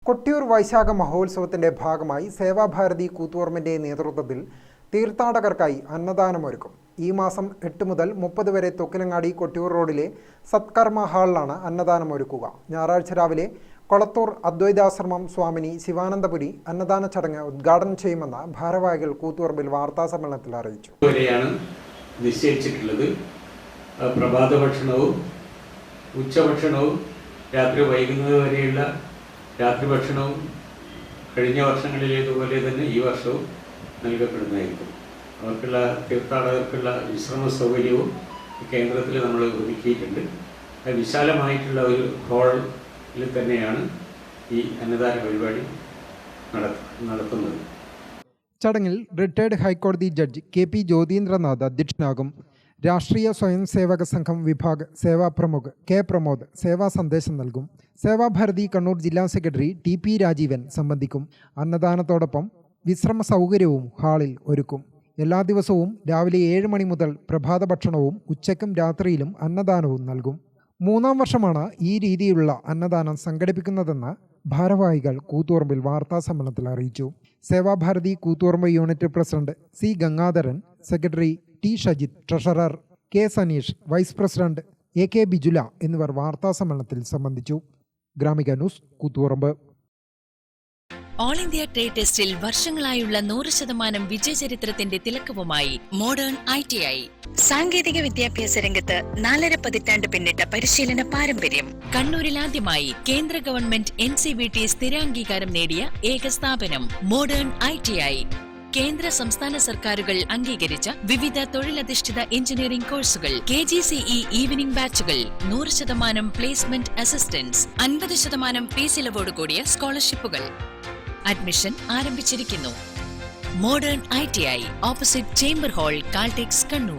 കൊട്ടിയൂർ വൈശാഖ മഹോത്സവത്തിന്റെ ഭാഗമായി സേവാഭാരതി കൂത്തുപറമ്പിന്റെ നേതൃത്വത്തിൽ തീർത്ഥാടകർക്കായി അന്നദാനമൊരുക്കും. ഈ മാസം 8 മുതൽ 30 വരെ തൊക്കിലങ്ങാടി കൊട്ടിയൂർ റോഡിലെ സത്കർമ്മ ഹാളിലാണ് അന്നദാനമൊരുക്കുക. ഞായറാഴ്ച രാവിലെ കൊളത്തൂർ അദ്വൈതാശ്രമം സ്വാമിനി ശിവാനന്ദപുരി അന്നദാന ചടങ്ങ് ഉദ്ഘാടനം ചെയ്യുമെന്ന് ഭാരവാഹികൾ കൂത്തുപറമ്പിൽ വാർത്താസമ്മേളനത്തിൽ അറിയിച്ചു. നിശ്ചയിച്ചിട്ടുള്ളത് പ്രഭാത ഭക്ഷണവും ഉച്ചഭക്ഷണവും രാത്രി വൈകുന്നത് വരെയുള്ള രാത്രി ഭക്ഷണവും കഴിഞ്ഞ വർഷങ്ങളിലേതുപോലെ തന്നെ ഈ വർഷവും നൽകപ്പെടുന്നതായിരിക്കും. അവർക്കുള്ള തീർത്ഥാടകർക്കുള്ള വിശ്രമ സൗകര്യവും കേന്ദ്രത്തിൽ നമ്മൾ ഒരുക്കിയിട്ടുണ്ട്. വിശാലമായിട്ടുള്ള ഒരു ഹാളിൽ തന്നെയാണ് ഈ അന്നദാന പരിപാടി നടത്തുന്നത്. ചടങ്ങിൽ റിട്ടയർഡ് ഹൈക്കോടതി ജഡ്ജ് KP ജ്യോതീന്ദ്രനാഥ് അധ്യക്ഷനാകും. രാഷ്ട്രീയ സ്വയം സേവക സംഘം വിഭാഗ് സേവാ പ്രമുഖ് K പ്രമോദ് സേവാ സന്ദേശം നൽകും. സേവാഭാരതി കണ്ണൂർ ജില്ലാ സെക്രട്ടറി TP രാജീവൻ സംബന്ധിക്കും. അന്നദാനത്തോടൊപ്പം വിശ്രമ സൗകര്യവും ഹാളിൽ ഒരുക്കും. എല്ലാ ദിവസവും രാവിലെ 7 മണി മുതൽ പ്രഭാത ഭക്ഷണവും ഉച്ചയ്ക്കും രാത്രിയിലും അന്നദാനവും നൽകും. 3-ാം വർഷമാണ് ഈ രീതിയിലുള്ള അന്നദാനം സംഘടിപ്പിക്കുന്നതെന്ന് ഭാരവാഹികൾ കൂത്തുപറമ്പിൽ വാർത്താസമ്മേളനത്തിൽ അറിയിച്ചു. Sevabharathi Koothuparamba unit president C Gangadharan, secretary T Shajith, treasurer K Saneesh, vice president AK Bijula എന്നിവർ വാർത്താസമ്മേളനത്തിൽ സംബന്ധിച്ചു. Gramika news, Koothuparamba. All India trade ടെസ്റ്റിൽ വർഷങ്ങളായുള്ള 100% വിജയചരിത്രത്തിന്റെ തിലക്കവുമായി മോഡേൺ ITI. സാങ്കേതിക വിദ്യാഭ്യാസ രംഗത്ത് 4.5 പതിറ്റാണ്ട് പിന്നിട്ട പരിശീലന പാരമ്പര്യം. കണ്ണൂരിൽ ആദ്യമായി കേന്ദ്ര ഗവൺമെന്റ് NCVT സ്ഥിരാംഗീകാരം നേടിയ ഏക സ്ഥാപനം മോഡേൺ ITI. കേന്ദ്ര സംസ്ഥാന സർക്കാരുകൾ അംഗീകരിച്ച വിവിധ തൊഴിലധിഷ്ഠിത എഞ്ചിനീയറിംഗ് കോഴ്സുകൾ, KGCE ഈവനിംഗ് ബാച്ചുകൾ, 100% പ്ലേസ്മെന്റ് അസിസ്റ്റൻസ്, 50% ഫീസ് ഇളവോട് കൂടിയ സ്കോളർഷിപ്പുകൾ. അഡ്മിഷൻ ആരംഭിച്ചിരിക്കുന്നു. Modern ITI, opposite chamber hall, Caltex, Kannur.